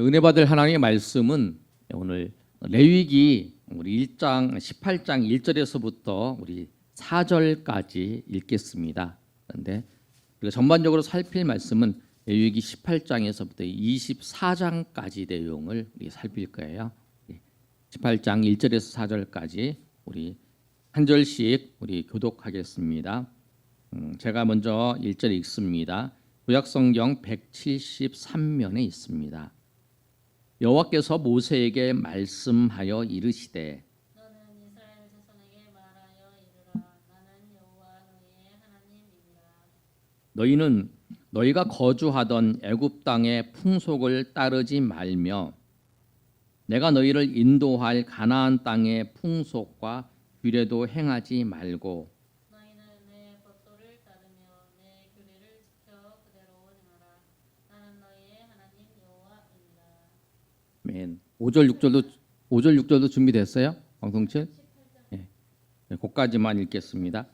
은혜 받을 하나님의 말씀은 오늘 레위기 우리 1장 18장 1절에서부터 우리 4절까지 읽겠습니다. 그런데 우리가 전반적으로 살필 말씀은 레위기 18장에서부터 24장까지 내용을 우리 살필 거예요. 18장 1절에서 4절까지 우리 한 절씩 우리 교독하겠습니다. 제가 먼저 1절 읽습니다. 구약성경 173면에 있습니다. 여호와께서 모세에게 말씀하여 이르시되 너는 이스라엘 자손에게 말하여 이르라. 나는 여호와 너희의 하나님이니라. 너희는 너희가 거주하던 애굽 땅의 풍속을 따르지 말며 내가 너희를 인도할 가나안 땅의 풍속과 규례도 행하지 말고 너희는 내 법도를 따르며 내 규례를 지켜 그대로 행하라. 나는 너희의 하나님 여호와이니라. 아멘. 5절 6절도 준비됐어요? 방송칠? 네. 그까지만 읽겠습니다.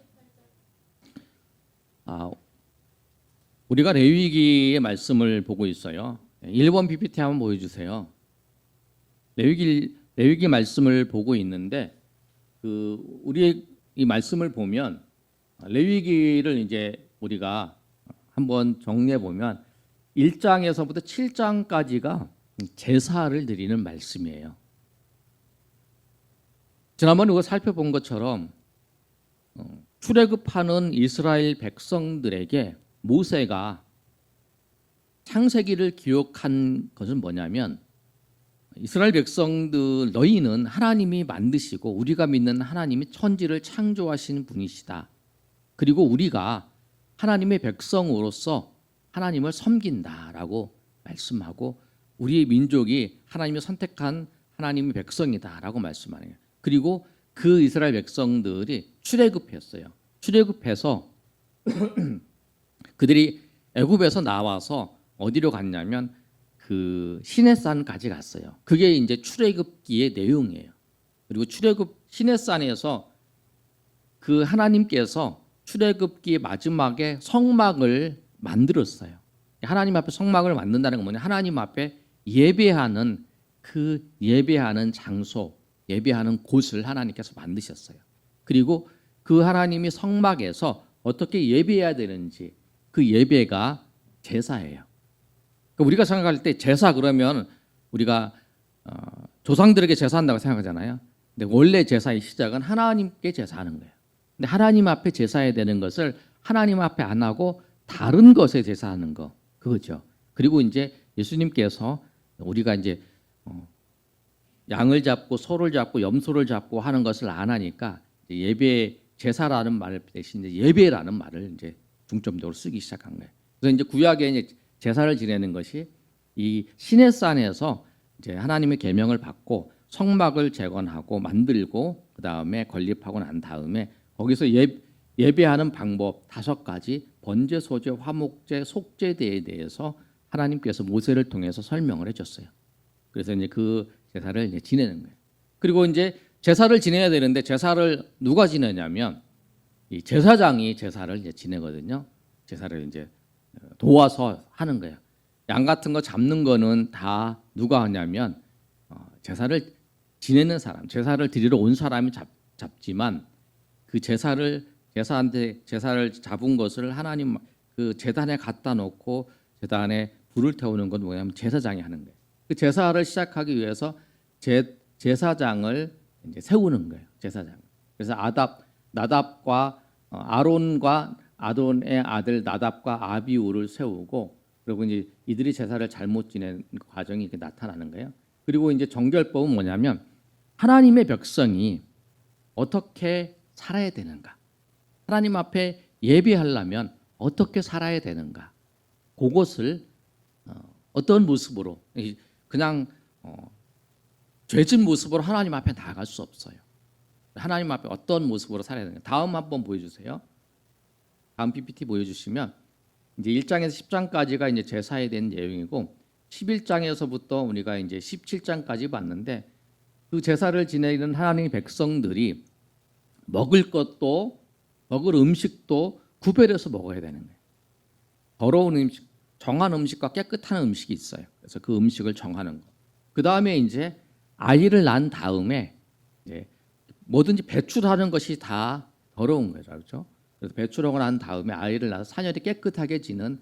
우리가 레위기의 말씀을 보고 있어요. 1번 PPT 한번 보여주세요. 레위기 말씀을 보고 있는데 우리 이 말씀을 보면 레위기를 이제 우리가 한번 정리해 보면 1장에서부터 7장까지가 제사를 드리는 말씀이에요. 지난번에 우리가 살펴본 것처럼 출애굽하는 이스라엘 백성들에게 모세가 창세기를 기록한 것은 뭐냐면 이스라엘 백성들 너희는 하나님이 만드시고 우리가 믿는 하나님이 천지를 창조하신 분이시다. 그리고 우리가 하나님의 백성으로서 하나님을 섬긴다라고 말씀하고 우리 민족이 하나님이 선택한 하나님의 백성이다라고 말씀하네요. 그리고 그 이스라엘 백성들이 출애굽했어요. 출애굽해서 그들이 애굽에서 나와서 어디로 갔냐면 그 시내산까지 갔어요. 그게 이제 출애굽기의 내용이에요. 그리고 출애굽 시내산에서 그 하나님께서 출애굽기 마지막에 성막을 만들었어요. 하나님 앞에 성막을 만든다는 건 뭐냐? 하나님 앞에 예배하는 그 예배하는 장소, 예배하는 곳을 하나님께서 만드셨어요. 그리고 그 하나님이 성막에서 어떻게 예배해야 되는지 그 예배가 제사예요. 우리가 생각할 때 제사 그러면 우리가 조상들에게 제사한다고 생각하잖아요. 근데 원래 제사의 시작은 하나님께 제사하는 거예요. 근데 하나님 앞에 제사해야 되는 것을 하나님 앞에 안 하고 다른 것에 제사하는 거 그거죠. 그리고 이제 예수님께서 우리가 이제 양을 잡고 소를 잡고 염소를 잡고 하는 것을 안 하니까 예배 제사라는 말 대신 이제 예배라는 말을 이제 중점적으로 쓰기 시작한 거예요. 그래서 이제 구약에 이제 제사를 지내는 것이 이 시내산에서 이제 하나님의 계명을 받고 성막을 재건하고 만들고 그 다음에 건립하고 난 다음에 거기서 예배하는 방법 5가지 번제, 소제, 화목제, 속제대에 대해서 하나님께서 모세를 통해서 설명을 해줬어요. 그래서 이제 그 제사를 이제 지내는 거예요. 그리고 이제 제사를 지내야 되는데 제사를 누가 지내냐면 이 제사장이 제사를 이제 지내거든요. 제사를 이제 도와서 하는 거예요. 양 같은 거 잡는 거는 다 누가 하냐면 제사를 지내는 사람, 제사를 드리러 온 사람이 잡지만 그 제사를 잡은 것을 하나님 그 제단에 갖다 놓고 제단에 불을 태우는 건 뭐냐면 제사장이 하는 거예요. 그 제사를 시작하기 위해서 제사장을 이제 세우는 거예요. 제사장. 그래서 나답과 아론과 아론의 아들 나답과 아비우를 세우고 그리고 이제 이들이 제사를 잘못 지낸 과정이 이렇게 나타나는 거예요. 그리고 이제 정결법은 뭐냐면 하나님의 백성이 어떻게 살아야 되는가? 하나님 앞에 예배하려면 어떻게 살아야 되는가? 그것을 어떤 모습으로 그냥 죄진 모습으로 하나님 앞에 나아갈 수 없어요. 하나님 앞에 어떤 모습으로 살아야 되는가? 다음 한번 보여주세요. 다음 PPT 보여주시면 이제 1장에서 10장까지가 이제 제사에 대한 내용이고 11장에서부터 우리가 이제 17장까지 봤는데 그 제사를 지내는 하나님의 백성들이 먹을 음식도 구별해서 먹어야 되는 거예요. 더러운 음식, 정한 음식과 깨끗한 음식이 있어요. 그래서 그 음식을 정하는 거. 그 다음에 이제 아이를 낳은 다음에 이제 뭐든지 배출하는 것이 다 더러운 거죠, 그렇죠? 그래서 배출하고 난 다음에 아이를 낳아서 사녀리 깨끗하게 지는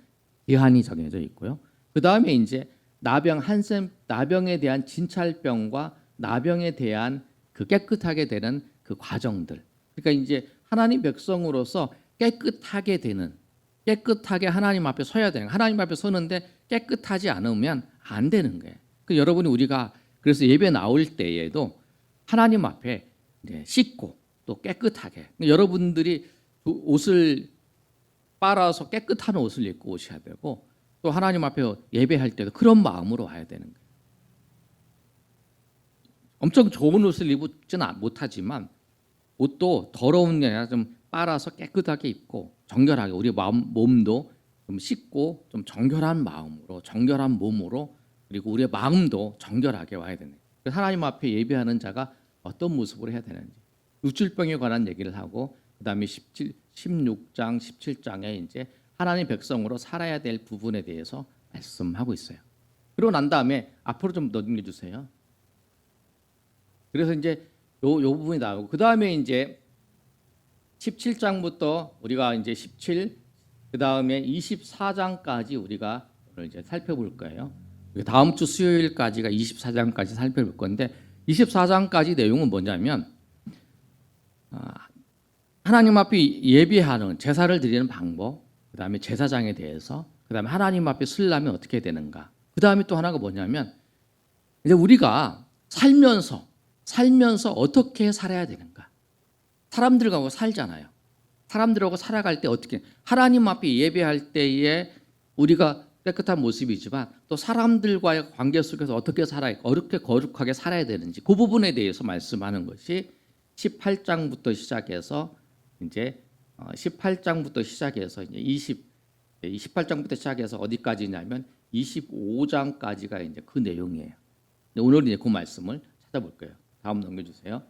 기한이 정해져 있고요. 그 다음에 이제 나병에 대한 진찰병과 나병에 대한 그 깨끗하게 되는 그 과정들. 그러니까 이제 하나님 백성으로서 깨끗하게 하나님 앞에 서야 되는 거예요. 하나님 앞에 서는데 깨끗하지 않으면 안 되는 거예요. 그 여러분이 우리가 그래서 예배 나올 때에도 하나님 앞에 이제 씻고 또 깨끗하게 여러분들이 옷을 빨아서 깨끗한 옷을 입고 오셔야 되고 또 하나님 앞에 예배할 때도 그런 마음으로 와야 되는 거예요. 엄청 좋은 옷을 입지는 못하지만 옷도 더러운 게 아니라 좀 빨아서 깨끗하게 입고 정결하게 우리 몸도 좀 씻고 좀 정결한 마음으로 정결한 몸으로 그리고 우리의 마음도 정결하게 와야 되는 거예요. 하나님 앞에 예배하는 자가 어떤 모습으로 해야 되는지 육질병에 관한 얘기를 하고 그다음에 16장 17장에 이제 하나님 백성으로 살아야 될 부분에 대해서 말씀하고 있어요. 그러고 난 다음에 앞으로 좀 넘겨주세요. 그래서 이제 요 부분이 나오고 그 다음에 이제 17장부터 우리가 이제 17, 그 다음에 24장까지 우리가 오늘 이제 살펴볼 거예요. 다음 주 수요일까지가 24장까지 살펴볼 건데 24장까지 내용은 뭐냐면 하나님 앞에 예배하는 제사를 드리는 방법, 그 다음에 제사장에 대해서, 그 다음에 하나님 앞에 쓰려면 어떻게 되는가. 그 다음에 또 하나가 뭐냐면 이제 우리가 살면서 어떻게 살아야 되는가. 사람들하고 살잖아요. 사람들하고 살아갈 때 어떻게 하나님 앞에 예배할 때에 우리가 깨끗한 모습이지만 또 사람들과의 관계 속에서 어떻게 살아야 어떻게 거룩하게 살아야 되는지 그 부분에 대해서 말씀하는 것이 18장부터 시작해서 이제 18장부터 시작해서 이제 28장부터 시작해서 어디까지냐면 25장까지가 이제 그 내용이에요. 오늘 이제 그 말씀을 찾아볼 거예요. 다음 넘겨주세요.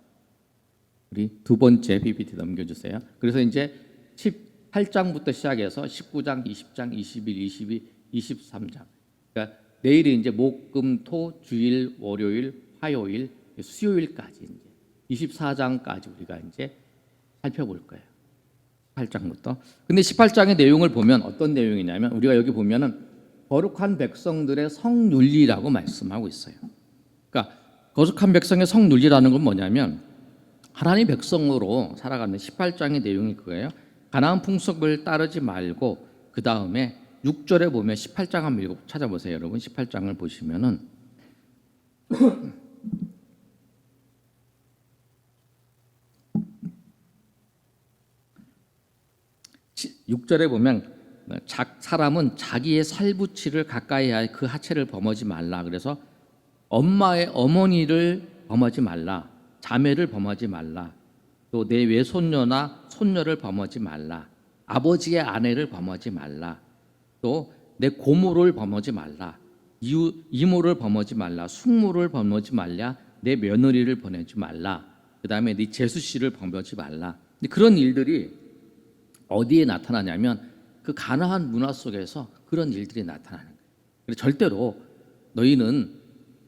우리 두 번째 PPT 넘겨주세요. 그래서 이제 18장부터 시작해서 19장, 20장, 21, 22, 23장. 그러니까 내일이 이제 목, 금, 토, 주일, 월요일, 화요일, 수요일까지 이제 24장까지 우리가 이제 살펴볼 거예요. 18장부터. 근데 18장의 내용을 보면 어떤 내용이냐면 우리가 여기 보면은 거룩한 백성들의 성윤리라고 말씀하고 있어요. 그러니까 거룩한 백성의 성윤리라는 건 뭐냐면 하나님 백성으로 살아가는 18장의 내용이 그거예요. 가나안 풍속을 따르지 말고 그 다음에 6절에 보면 18장 한번 찾아보세요. 여러분 18장을 보시면은 6절에 보면 사람은 자기의 살부치를 가까이 하여 그 하체를 범하지 말라. 그래서 엄마의 어머니를 범하지 말라. 자매를 범하지 말라. 또 내 외손녀나 손녀를 범하지 말라. 아버지의 아내를 범하지 말라. 또 내 고모를 범하지 말라. 이모를 범하지 말라. 숙모를 범하지 말라. 내 며느리를 보내지 말라. 그 다음에 네 제수씨를 범하지 말라. 그런 일들이 어디에 나타나냐면 그 가나안 문화 속에서 그런 일들이 나타나는 거예요. 그래서 절대로 너희는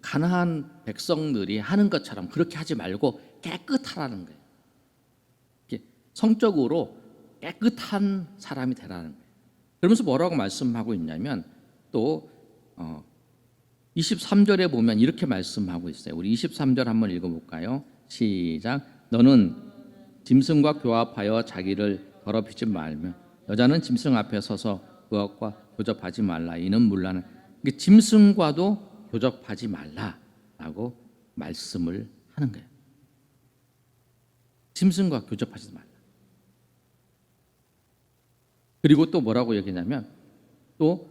가나안 백성들이 하는 것처럼 그렇게 하지 말고 깨끗하라는 거예요. 성적으로 깨끗한 사람이 되라는 거예요. 그러면서 뭐라고 말씀하고 있냐면 또 23절에 보면 이렇게 말씀하고 있어요. 우리 23절 한번 읽어볼까요? 시작. 너는 짐승과 교합하여 자기를 더럽히지 말며 여자는 짐승 앞에 서서 그것과 교접하지 말라. 이는 문란은 짐승과도 교접하지 말라라고 말씀을 하는 거예요. 짐승과 교접하지 말라. 그리고 또 뭐라고 얘기냐면 또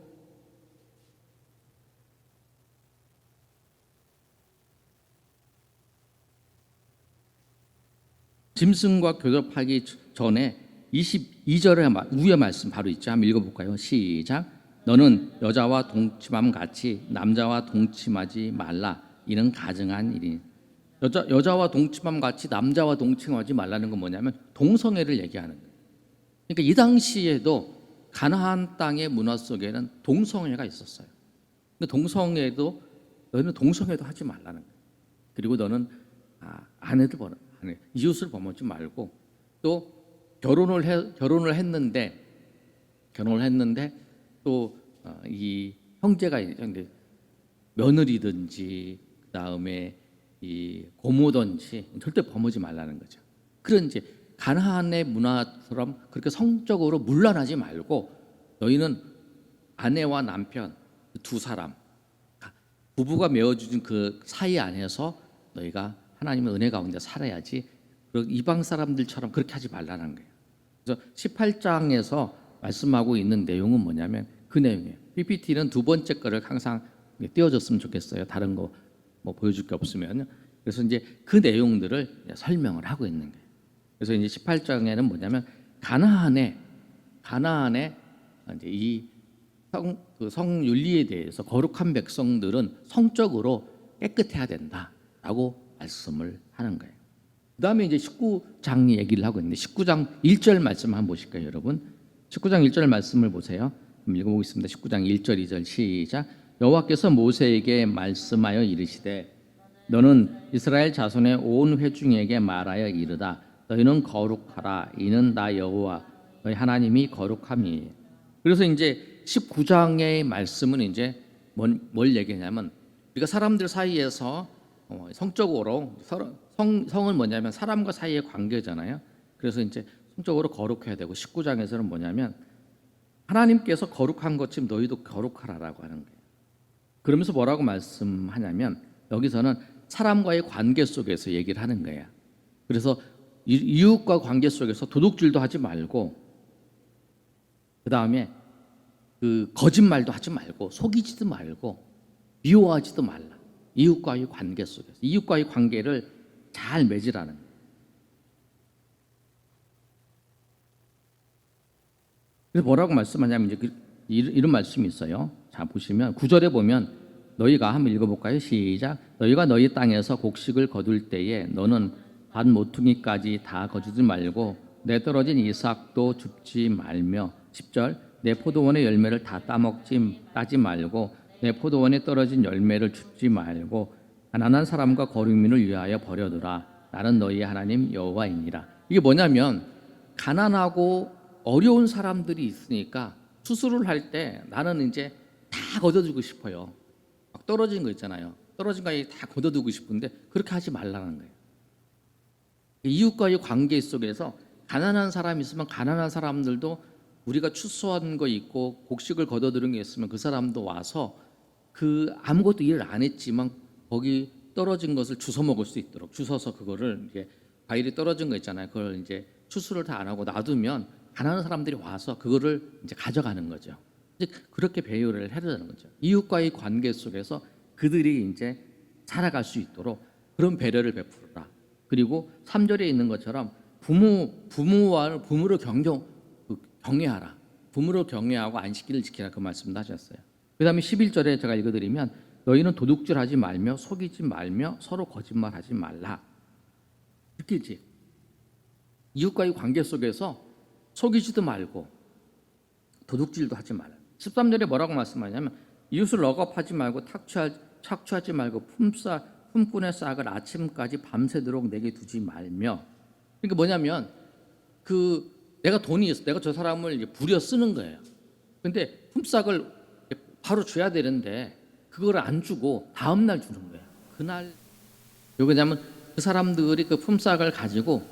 짐승과 교접하기 전에 22절의 위의 말씀 바로 있죠. 한번 읽어볼까요? 시작. 너는 여자와 동침함 같이 남자와 동침하지 말라. 이는 가증한 일이니. 여자와 동침함 같이 남자와 동침하지 말라는 건 뭐냐면 동성애를 얘기하는 거예요. 그러니까 이 당시에도 가나안 땅의 문화 속에는 동성애가 있었어요. 근데 동성애도 너는 동성애도 하지 말라는 거예요. 그리고 너는 이웃을 범하지 말고 또 결혼을 했는데 또 이 형제가 있는데 며느리든지 그다음에 이 고모든지 절대 범하지 말라는 거죠. 그런 이제 가나안의 문화처럼 그렇게 성적으로 문란하지 말고 너희는 아내와 남편 두 사람 부부가 맺어준 그 사이 안에서 너희가 하나님의 은혜 가운데 살아야지 이방 사람들처럼 그렇게 하지 말라는 거예요. 그래서 18장에서 말씀하고 있는 내용은 뭐냐면 그 내용이에요. PPT는 두 번째 거를 항상 띄워줬으면 좋겠어요. 다른 거 뭐 보여줄 게 없으면. 그래서 이제 그 내용들을 설명을 하고 있는 거예요. 그래서 이제 18장에는 뭐냐면 가나안의 이제 이 성윤리에 대해서 거룩한 백성들은 성적으로 깨끗해야 된다라고 말씀을 하는 거예요. 그다음에 이제 19장 얘기를 하고 있는데 19장 1절 말씀 한번 보실까요, 여러분? 19장 1절 말씀을 보세요. 읽어보겠습니다. 19장 1절 2절 시작. 여호와께서 모세에게 말씀하여 이르시되 너는 이스라엘 자손의 온 회중에게 말하여 이르다 너희는 거룩하라 이는 나 여호와 너희 하나님이 거룩함이에요. 그래서 이제 19장의 말씀은 이제 뭘 얘기하냐면 우리가 사람들 사이에서 성적으로 성은 뭐냐면 사람과 사이의 관계잖아요. 그래서 이제 성적으로 거룩해야 되고 19장에서는 뭐냐면 하나님께서 거룩한 것처럼 너희도 거룩하라라고 하는 거예요. 그러면서 뭐라고 말씀하냐면 여기서는 사람과의 관계 속에서 얘기를 하는 거예요. 그래서 이웃과 관계 속에서 도둑질도 하지 말고 그 다음에 그 거짓말도 하지 말고 속이지도 말고 미워하지도 말라. 이웃과의 관계 속에서 이웃과의 관계를 잘 맺으라는 거예요. 그래서 뭐라고 말씀하냐면 이제 이런 말씀이 있어요. 자 보시면 9절에 보면 너희가 한번 읽어볼까요? 시작. 너희가 너희 땅에서 곡식을 거둘 때에 너는 반 모퉁이까지 다 거두지 말고 내 떨어진 이삭도 줍지 말며 10절 내 포도원의 열매를 다 따지 말고 내 포도원에 떨어진 열매를 줍지 말고 가난한 사람과 거류민을 위하여 버려두라. 나는 너희의 하나님 여호와이니라. 이게 뭐냐면 가난하고 어려운 사람들이 있으니까 수술을 할 때 나는 이제 다 걷어두고 싶어요. 막 떨어진 거 있잖아요. 떨어진 거 다 걷어두고 싶은데 그렇게 하지 말라는 거예요. 이웃과의 관계 속에서 가난한 사람이 있으면 가난한 사람들도 우리가 추수한 거 있고 곡식을 걷어들은 게 있으면 그 사람도 와서 그 아무것도 일을 안 했지만 거기 떨어진 것을 주워 먹을 수 있도록 주워서 그거를 이제 과일이 떨어진 거 있잖아요. 그걸 이제 추수를 다 안 하고 놔두면 가난한 사람들이 와서 그거를 이제 가져가는 거죠. 이제 그렇게 배려를 해야 되는 거죠. 이웃과의 관계 속에서 그들이 이제 살아갈 수 있도록 그런 배려를 베풀어라. 그리고 3절에 있는 것처럼 부모를 경외하라. 부모를 경외하고 안식일을 지키라 그 말씀도 하셨어요. 그다음에 11절에 제가 읽어드리면 너희는 도둑질하지 말며 속이지 말며 서로 거짓말하지 말라. 이렇게 이제 이웃과의 관계 속에서 속이지도 말고 도둑질도 하지 말라. 13절에 뭐라고 말씀하냐면 이웃을 억압하지 말고 착취하지 말고 품꾼의 싹을 아침까지 밤새도록 내게 두지 말며. 그러니까 뭐냐면 내가 돈이 있어, 내가 저 사람을 이제 부려 쓰는 거예요. 근데 품삯을 바로 줘야 되는데 그걸 안 주고 다음 날 주는 거예요. 그날 왜냐면 그 사람들이 그 품삯을 가지고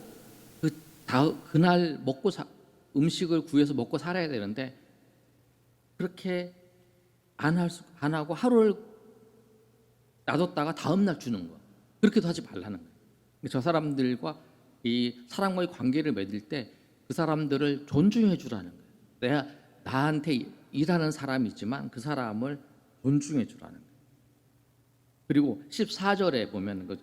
그날 음식을 구해서 먹고 살아야 되는데 그렇게 안 하고 하루를 놔뒀다가 다음 날 주는 거. 그렇게도 하지 말라는 거예요. 저 사람들과 이 사람과의 관계를 맺을 때 그 사람들을 존중해 주라는 거예요. 내가 나한테 일하는 사람이지만 그 사람을 존중해 주라는 거예요. 그리고 14절에 보면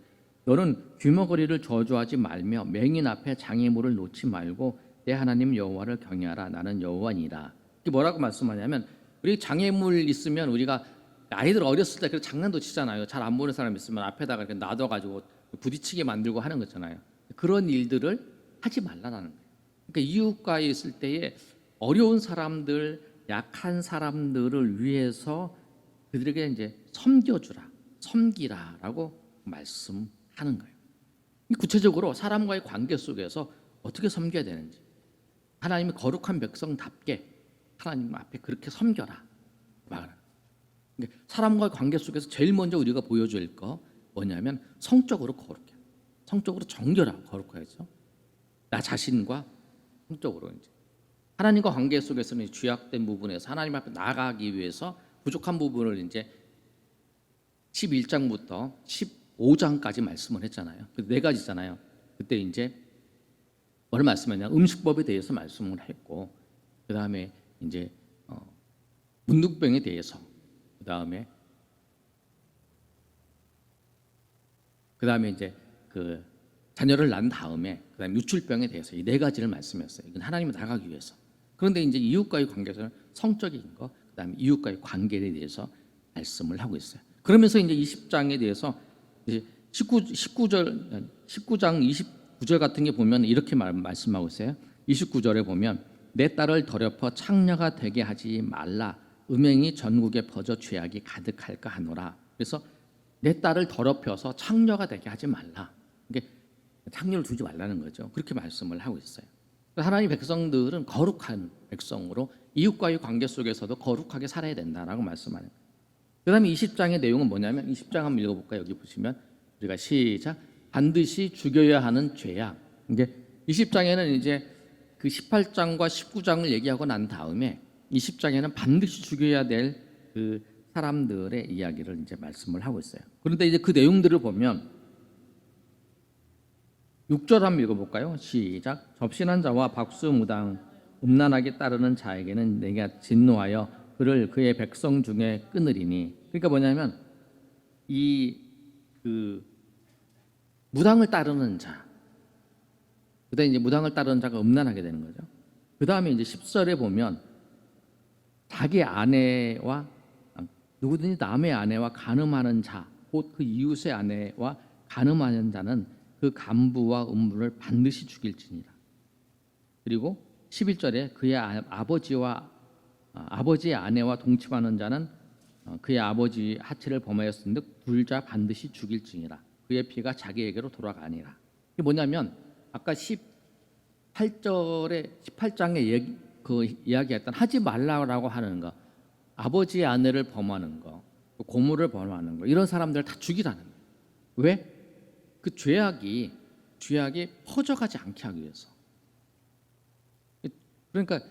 너는 귀머거리를 저주하지 말며 맹인 앞에 장애물을 놓지 말고 내 하나님 여호와를 경외하라. 나는 여호와니라. 이게 뭐라고 말씀하냐면 우리 장애물 있으면 우리가 아이들 어렸을 때 그 장난도 치잖아요. 잘 안 보는 사람 있으면 앞에다가 이렇게 놔둬가지고 부딪히게 만들고 하는 거잖아요. 그런 일들을 하지 말라는 거예요. 그러니까 이웃과에 있을 때에 어려운 사람들, 약한 사람들을 위해서 그들에게 이제 섬겨주라, 섬기라라고 말씀하는 거예요. 구체적으로 사람과의 관계 속에서 어떻게 섬겨야 되는지, 하나님의 거룩한 백성답게 하나님 앞에 그렇게 섬겨라 말하는. 사람과의 관계 속에서 제일 먼저 우리가 보여줄 거 뭐냐면 성적으로 거룩해, 성적으로 정결하고 거룩해야죠. 나 자신과 성적으로 이제 하나님과 관계 속에서는 죄악된 부분에서 하나님 앞에 나아가기 위해서 부족한 부분을 이제 11장부터 15장까지 말씀을 했잖아요. 그 네 가지잖아요. 그때 이제 뭘 말씀했냐? 음식법에 대해서 말씀을 했고, 그 다음에 이제 문둥병에 대해서, 그 다음에 이제 그 자녀를 낳은 다음에 그 다음에 유출병에 대해서 이 네 가지를 말씀했어요. 이건 하나님을 나가기 위해서. 그런데 이제 이웃과의 관계에서는 성적인 거, 그 다음에 이웃과의 관계에 대해서 말씀을 하고 있어요. 그러면서 이제 20장에 대해서 이제 19장 29절 같은 게 보면 이렇게 말씀하고 있어요. 29절에 보면 내 딸을 더럽혀 창녀가 되게 하지 말라. 음행이 전국에 퍼져 죄악이 가득할까 하노라. 그래서 내 딸을 더럽혀서 창녀가 되게 하지 말라. 이게 창녀를 두지 말라는 거죠. 그렇게 말씀을 하고 있어요. 하나님 백성들은 거룩한 백성으로 이웃과의 관계 속에서도 거룩하게 살아야 된다라고 말씀하는 거예요. 그 다음에 20장의 내용은 뭐냐면 20장 한번 읽어볼까요? 여기 보시면 우리가 시작. 반드시 죽여야 하는 죄악. 이게 20장에는 이제 그 18장과 19장을 얘기하고 난 다음에 20장에는 반드시 죽여야 될 그 사람들의 이야기를 이제 말씀을 하고 있어요. 그런데 이제 그 내용들을 보면 6절 한번 읽어볼까요? 시작. 접신한 자와 박수무당 음란하게 따르는 자에게는 내가 진노하여 그를 그의 백성 중에 끊으리니. 그러니까 뭐냐면 이 그 무당을 따르는 자, 그다음에 이제 무당을 따르는 자가 음란하게 되는 거죠. 그 다음에 이제 10절에 보면 자기 아내와 누구든지 남의 아내와 간음하는 자, 곧 그 이웃의 아내와 간음하는 자는 그 간부와 음부를 반드시 죽일지니라. 그리고 11절에 그의 아버지의 아내와 동침하는 자는 그의 아버지 하체를 범하였은즉 둘 다 반드시 죽일지니라. 그의 피가 자기에게로 돌아가니라. 이게 뭐냐면 아까 18장에 이야기했던 하지 말라고 하는 거, 아버지의 아내를 범하는 거, 고모를 범하는 거, 이런 사람들 다 죽이라는 거예요. 왜? 그 죄악이 퍼져가지 않게 하기 위해서. 그러니까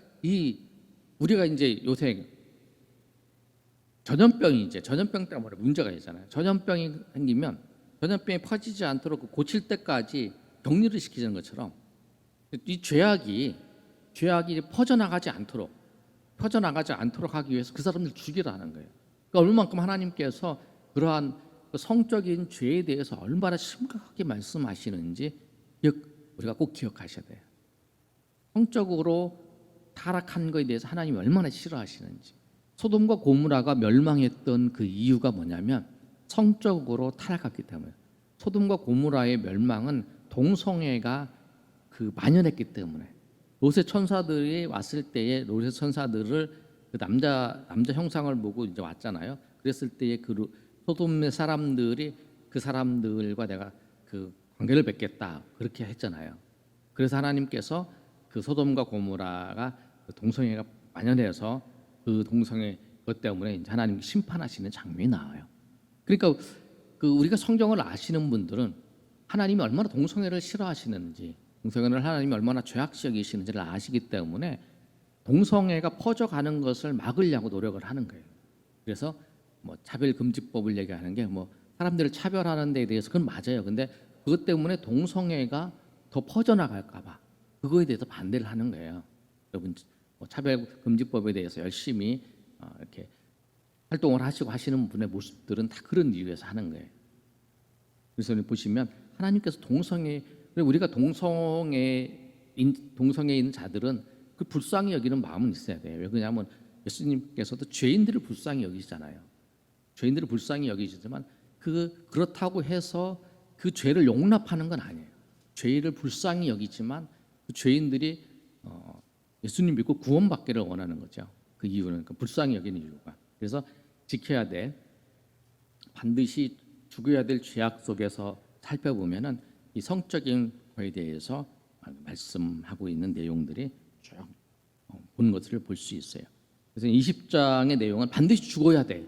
우리가 이제 요새 전염병 때문에 문제가 있잖아요. 전염병이 생기면 전염병이 퍼지지 않도록 고칠 때까지 격리를 시키는 것처럼 이 죄악이 퍼져나가지 않도록 하기 위해서 그 사람들 죽이라는 거예요. 그러니까 얼마만큼 하나님께서 그러한 성적인 죄에 대해서 얼마나 심각하게 말씀하시는지 우리가 꼭 기억하셔야 돼요. 성적으로 타락한 것에 대해서 하나님이 얼마나 싫어하시는지. 소돔과 고모라가 멸망했던 그 이유가 뭐냐면 성적으로 타락했기 때문에. 소돔과 고모라의 멸망은 동성애가 만연했기 때문에. 롯의 천사들이 왔을 때에 롯의 천사들을 그 남자 형상을 보고 이제 왔잖아요. 그랬을 때에 그 소돔의 사람들이 그 사람들과 내가 그 관계를 맺겠다 그렇게 했잖아요. 그래서 하나님께서 그 소돔과 고모라가 동성애가 만연해서 그 동성애 것 때문에 이제 하나님 심판하시는 장면이 나와요. 그러니까 우리가 성경을 아시는 분들은 하나님이 얼마나 동성애를 싫어하시는지, 동성애를 하나님이 얼마나 죄악시 여기시는지를 아시기 때문에 동성애가 퍼져가는 것을 막으려고 노력을 하는 거예요. 그래서 차별금지법을 얘기하는 게 사람들을 차별하는 데에 대해서 그건 맞아요. 근데 그것 때문에 동성애가 더 퍼져나갈까 봐 그거에 대해서 반대를 하는 거예요. 여러분 차별금지법에 대해서 열심히 이렇게 활동을 하시고 하시는 분의 모습들은 다 그런 이유에서 하는 거예요. 그래서 보시면 하나님께서 우리가 동성애에 있는 자들은 그 불쌍히 여기는 마음은 있어야 돼요. 왜냐하면 예수님께서도 죄인들을 불쌍히 여기시잖아요. 죄인들을 불쌍히 여기시지만 그렇다고 해서 그 죄를 용납하는 건 아니에요. 죄를 불쌍히 여기지만 그 죄인들이 예수님 믿고 구원받기를 원하는 거죠. 그 이유는 불쌍히 여기는 이유가. 그래서 지켜야 될 반드시 죽여야 될 죄악 속에서 살펴보면은 이 성적인 거에 대해서 말씀하고 있는 내용들이 쭉 보는 것을 볼 수 있어요. 그래서 20장의 내용은 반드시 죽어야 돼.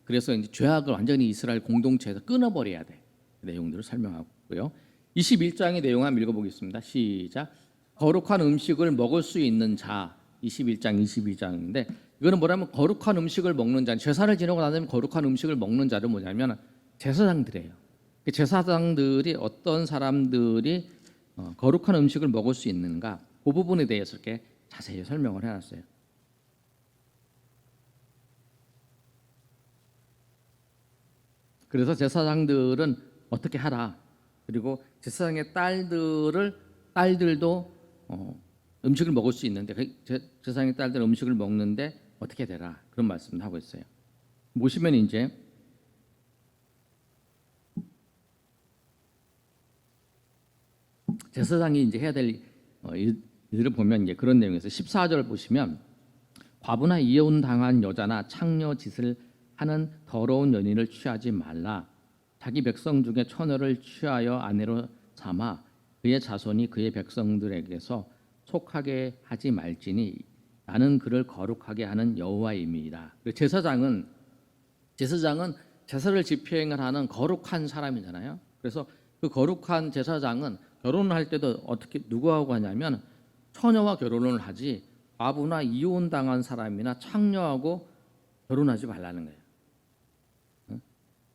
그래서 이제 죄악을 완전히 이스라엘 공동체에서 끊어버려야 돼. 그 내용들을 설명하고 있고요. 21장의 내용 한번 읽어보겠습니다. 시작. 거룩한 음식을 먹을 수 있는 자. 21장, 22장인데 이거는 뭐냐면 거룩한 음식을 먹는 자. 제사를 지내고 나면 거룩한 음식을 먹는 자를 뭐냐면 제사장들이에요. 그 제사장들이 어떤 사람들이 거룩한 음식을 먹을 수 있는가, 그 부분에 대해서 이렇게 자세히 설명을 해놨어요. 그래서 제사장들은 어떻게 하라. 그리고 제사장의 딸들도 음식을 먹을 수 있는데 제사장의 딸들 음식을 먹는데 어떻게 되라. 그런 말씀을 하고 있어요. 보시면 이제 제사장이 이제 해야 될 일을 보면 이제 그런 내용에서 14절 보시면 과부나 이혼 당한 여자나 창녀 짓을 하는 더러운 연인을 취하지 말라. 자기 백성 중에 처녀를 취하여 아내로 삼아 그의 자손이 그의 백성들에게서 속하게 하지 말지니 나는 그를 거룩하게 하는 여호와임이라. 제사장은 제사를 집행을 하는 거룩한 사람이잖아요. 그래서 그 거룩한 제사장은 결혼을 할 때도 어떻게 누구하고 하냐면 처녀와 결혼을 하지 과부나 이혼당한 사람이나 창녀하고 결혼하지 말라는 거예요.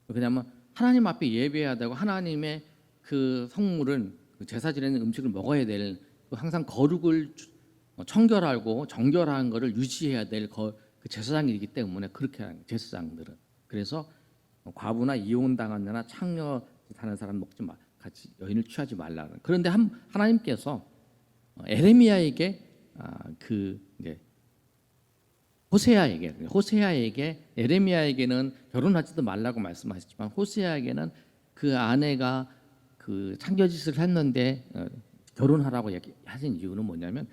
왜냐하면 하나님 앞에 예배해야 되고 하나님의 그 성물은 그 제사 지내는 음식을 먹어야 될 항상 거룩을 청결하고 정결한 것을 유지해야 될 그 제사장이기 때문에 그렇게 하는 거예요. 제사장들은. 그래서 과부나 이혼당한 자나 창녀 하는 사람 먹지 마, 같이 여인을 취하지 말라. 그런데 하나님께서 에레미야에게 이제 호세아에게 에레미야에게는 결혼하지도 말라고 말씀하셨지만 호세아에게는 그 아내가 그 창녀짓을 했는데 결혼하라고 하신 이유는 뭐냐면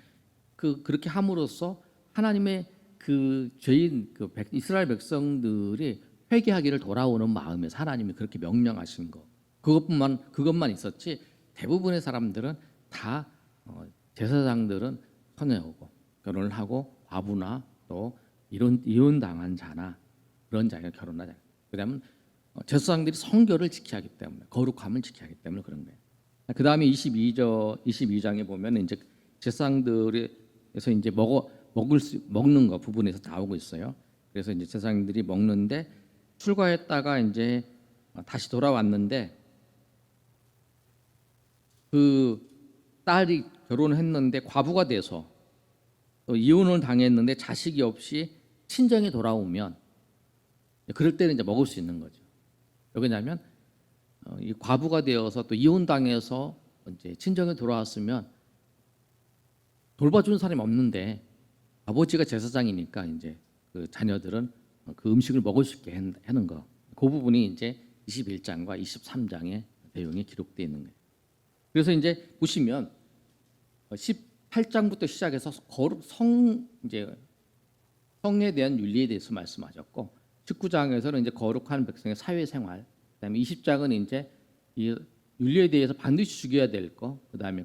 그렇게 함으로써 하나님의 그 죄인 이스라엘 백성들이 회개하기를 돌아오는 마음에서 하나님이 그렇게 명령하신 거. 그것만 있었지 대부분의 사람들은 다 제사장들은 처녀하고 결혼을 하고 과부나 또 이혼 당한 자나 그런 자가 결혼하자. 왜냐하면 제사장들이 성결을 지켜야 하기 때문에 거룩함을 지켜야 하기 때문에 그런 거예요. 그 다음에 22장에 보면 이제 제사장들에서 이제 먹는 거 부분에서 나오고 있어요. 그래서 이제 제사장들이 먹는데 출가했다가 이제 다시 돌아왔는데 그 딸이 결혼했는데 과부가 돼서 또 이혼을 당했는데 자식이 없이 친정에 돌아오면 그럴 때는 이제 먹을 수 있는 거죠. 왜냐하면 이 과부가 되어서 또 이혼 당해서 이제 친정에 돌아왔으면 돌봐주는 사람이 없는데 아버지가 제사장이니까 이제 그 자녀들은 그 음식을 먹을 수 있게 하는 거. 그 부분이 이제 21장과 23장의 내용이 기록되어 있는 거예요. 그래서 이제 보시면 18장부터 시작해서 성에 대한 윤리에 대해서 말씀하셨고 19장에서는 이제 거룩한 백성의 사회생활, 그다음에 20장은 이제 이 윤리에 대해서 반드시 죽여야 될 거, 그다음에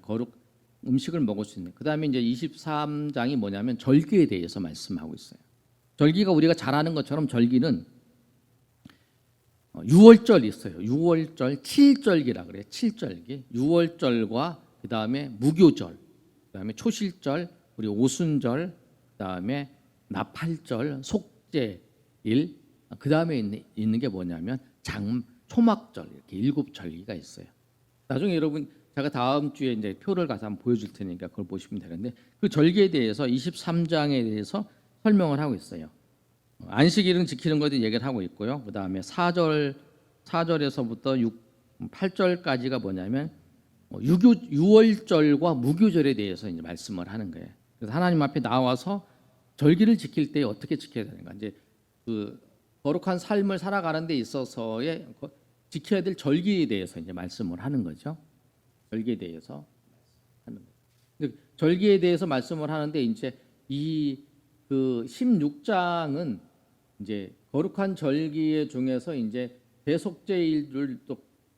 음식을 먹을 수 있는, 그다음에 이제 23장이 뭐냐면 절기에 대해서 말씀하고 있어요. 절기가 우리가 잘 아는 것처럼 절기는 6월절 있어요. 6월절 7절기라 그래요. 7절기. 6월절과 그다음에 무교절, 그다음에 초실절, 우리 오순절, 그다음에 나팔절, 속죄일, 그다음에 있는 게 뭐냐면 초막절, 이렇게 7절기가 있어요. 나중에 여러분 제가 다음 주에 이제 표를 가서 한번 보여줄 테니까 그걸 보시면 되는데 그 절기에 대해서 23장에 대해서 설명을 하고 있어요. 안식일은 지키는 것에 얘기를 하고 있고요. 그다음에 4절에서부터 8절까지가 뭐냐면 6월절과 무교절에 대해서 이제 말씀을 하는 거예요. 그래서 하나님 앞에 나와서 절기를 지킬 때 어떻게 지켜야 되는가? 이제 그 거룩한 삶을 살아가는 데 있어서의 지켜야 될 절기에 대해서 이제 말씀을 하는 거죠. 절기에 대해서 하는 거예요. 절기에 대해서 말씀을 하는데 이제 이 그 16장은 이제 거룩한 절기 중에서 이제 대속죄일을 또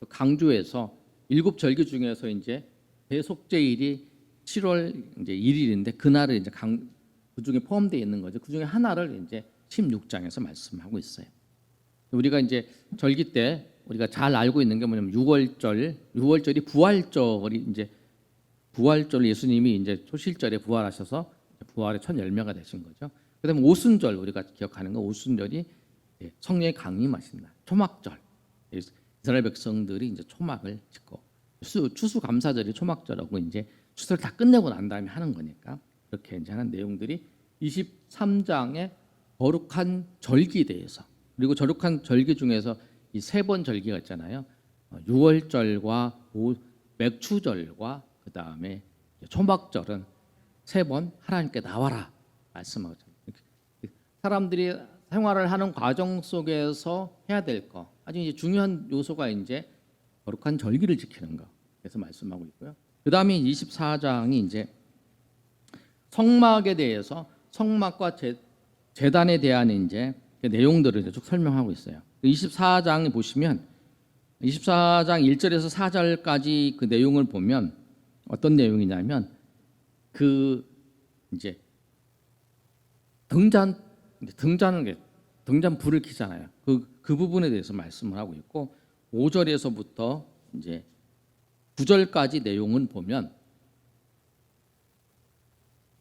강조해서 일곱 절기 중에서 이제 대속죄일이 7월 이제 1일인데 그날을 이제 그 중에 포함되어 있는 거죠. 그 중에 하나를 이제 16장에서 말씀하고 있어요. 우리가 이제 절기 때 우리가 잘 알고 있는 게 뭐냐면 6월절이 부활절이 이제 부활절 예수님이 이제 초실절에 부활하셔서 부활의 첫 열매가 되신 거죠. 그다음에 오순절 우리가 기억하는 거 오순절이 성령의 강림하신 날, 초막절. 이스라엘 백성들이 이제 초막을 짓고 추수감사절이 초막절하고 이제 추수를 다 끝내고 난 다음에 하는 거니까 이렇게 이제 하는 내용들이 23장의 거룩한 절기에 대해서 그리고 거룩한 절기 중에서 이 세 번 절기가 있잖아요. 6월절과 맥추절과 그 다음에 초막절은 세 번 하나님께 나와라 말씀하죠. 사람들이 생활을 하는 과정 속에서 해야 될 거 아주 이제 중요한 요소가 이제 거룩한 절기를 지키는 거. 그래서 말씀하고 있고요. 그 다음에 24장이 이제 성막에 대해서 성막과 제단에 대한 이제 내용들을 이제 쭉 설명하고 있어요. 24장에 보시면 24장 1절에서 4절까지 그 내용을 보면 어떤 내용이냐면 그 이제 등잔 불을 켜잖아요. 그 부분에 대해서 말씀을 하고 있고 5절에서부터 이제 9절까지 내용은 보면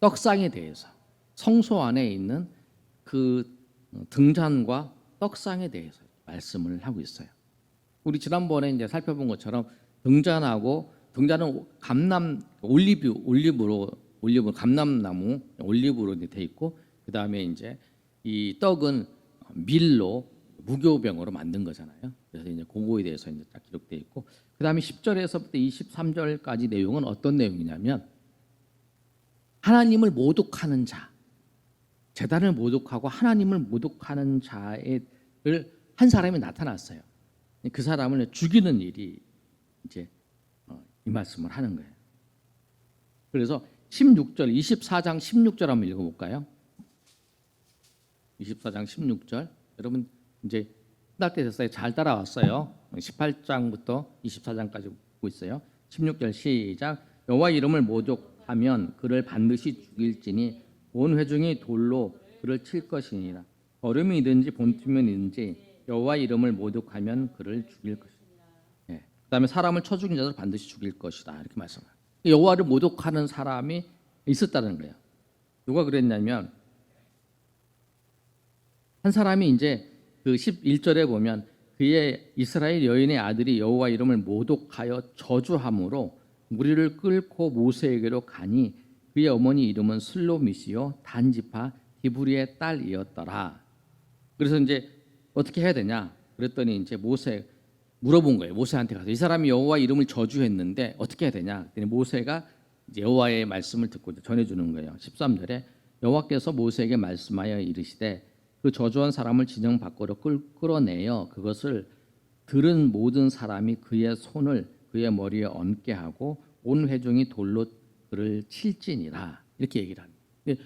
떡상에 대해서 성소 안에 있는 그 등잔과 떡상에 대해서 말씀을 하고 있어요. 우리 지난번에 이제 살펴본 것처럼 등잔은 올리브 감람나무 올리브로 돼 있고 그 다음에 이제 이 떡은 밀로 무교병으로 만든 거잖아요. 그래서 이제 그거에 대해서 이제 딱 기록되어 있고 그 다음에 10절에서부터 23절까지 내용은 어떤 내용이냐면 하나님을 모독하는 자, 제단을 모독하고 하나님을 모독하는 자를 한 사람이 나타났어요. 그 사람을 죽이는 일이 이제 이 말씀을 하는 거예요. 그래서 24장 16절 한번 읽어볼까요? 24장 16절 여러분 이제 끝날 때 됐어요. 잘 따라왔어요. 18장부터 24장까지 보고 있어요. 16절 시작. 여호와 이름을 모독하면 그를 반드시 죽일지니 온 회중이 돌로 그를 칠 것이니라. 걸음이든지 본투면이든지 여호와 이름을 모독하면 그를 죽일 것이다. 그다음에 사람을 쳐 죽인 자를 반드시 죽일 것이다. 이렇게 말씀해요. 여호와를 모독하는 사람이 있었다는 거예요. 누가 그랬냐면 한 사람이 이제 그 11절에 보면 그의 이스라엘 여인의 아들이 여호와 이름을 모독하여 저주함으로 무리를 끌고 모세에게로 가니 그의 어머니 이름은 슬로미시요 단지파 디브리의 딸이었더라. 그래서 이제 어떻게 해야 되냐? 그랬더니 이제 모세 물어본 거예요. 모세한테 가서 이 사람이 여호와 이름을 저주했는데 어떻게 해야 되냐? 그랬더니 모세가 이제 여호와의 말씀을 듣고 전해주는 거예요. 13절에 여호와께서 모세에게 말씀하여 이르시되 그 저주한 사람을 진영 밖으로 끌어내어 그것을 들은 모든 사람이 그의 손을 그의 머리에 얹게 하고 온 회중이 돌로 그를 칠지니라. 이렇게 얘기를 합니다.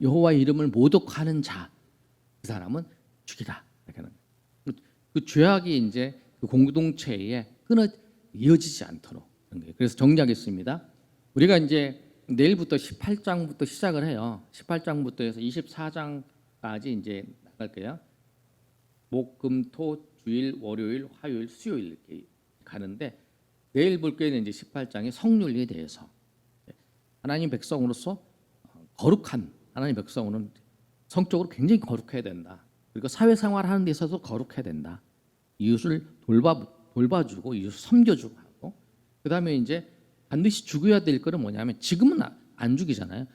여호와 이름을 모독하는 자, 그 사람은 죽이라. 이렇게 하는 거예요. 그 죄악이 이제 그 공동체에 이어지지 않도록 그런 거예요. 그래서 정리하겠습니다. 우리가 이제 내일부터 18장부터 시작을 해요. 18장부터 해서 24장까지 이제 나갈게요. 목, 금, 토, 주일, 월요일, 화요일, 수요일 이렇게 가는데 내일 볼 게는 이제 18장의 성륜에 대해서 하나님 백성으로서 거룩한 하나님 백성으로는 성적으로 굉장히 거룩해야 된다. 그리고 사회생활하는 데 있어서 거룩해야 된다. 이웃을 돌봐주고 이웃을 섬겨주고 하고 그다음에 이제 반드시 죽여야 될 거는 뭐냐면 지금은 안 죽이잖아요.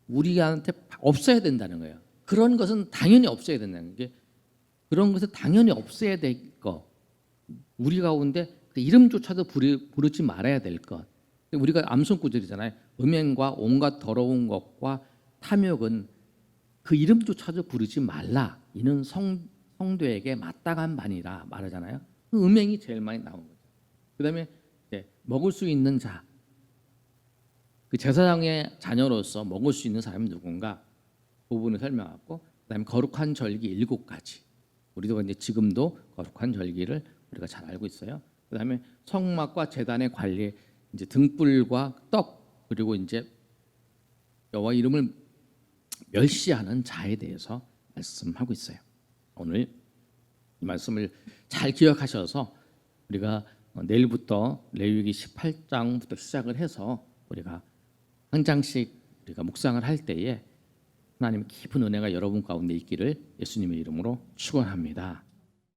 우리한테 없어야 된다는 거예요. 그런 것은 당연히 없어야 된다는 게 그런 것은 당연히 없어야 될 것. 우리 가운데 그 이름조차도 부르지 말아야 될 것. 우리가 암송 구절이잖아요. 음행과 온갖 더러운 것과 탐욕은 그 이름조차도 부르지 말라. 이는 성도에게 마땅한 바니라 말하잖아요. 그 음행이 제일 많이 나온 거죠. 그다음에 먹을 수 있는 자, 그 제사장의 자녀로서 먹을 수 있는 사람이 누군가 그 부분을 설명하고 그다음에 거룩한 절기 7가지. 우리도 이제 지금도 거룩한 절기를 우리가 잘 알고 있어요. 그다음에 성막과 제단의 관리, 이제 등불과 떡 그리고 이제 여호와 이름을 멸시하는 자에 대해서 말씀하고 있어요. 오늘 이 말씀을 잘 기억하셔서 우리가 내일부터 레위기 18장부터 시작을 해서 우리가 한 장씩 우리가 묵상을 할 때에 하나님의 깊은 은혜가 여러분 가운데 있기를 예수님의 이름으로 축원합니다.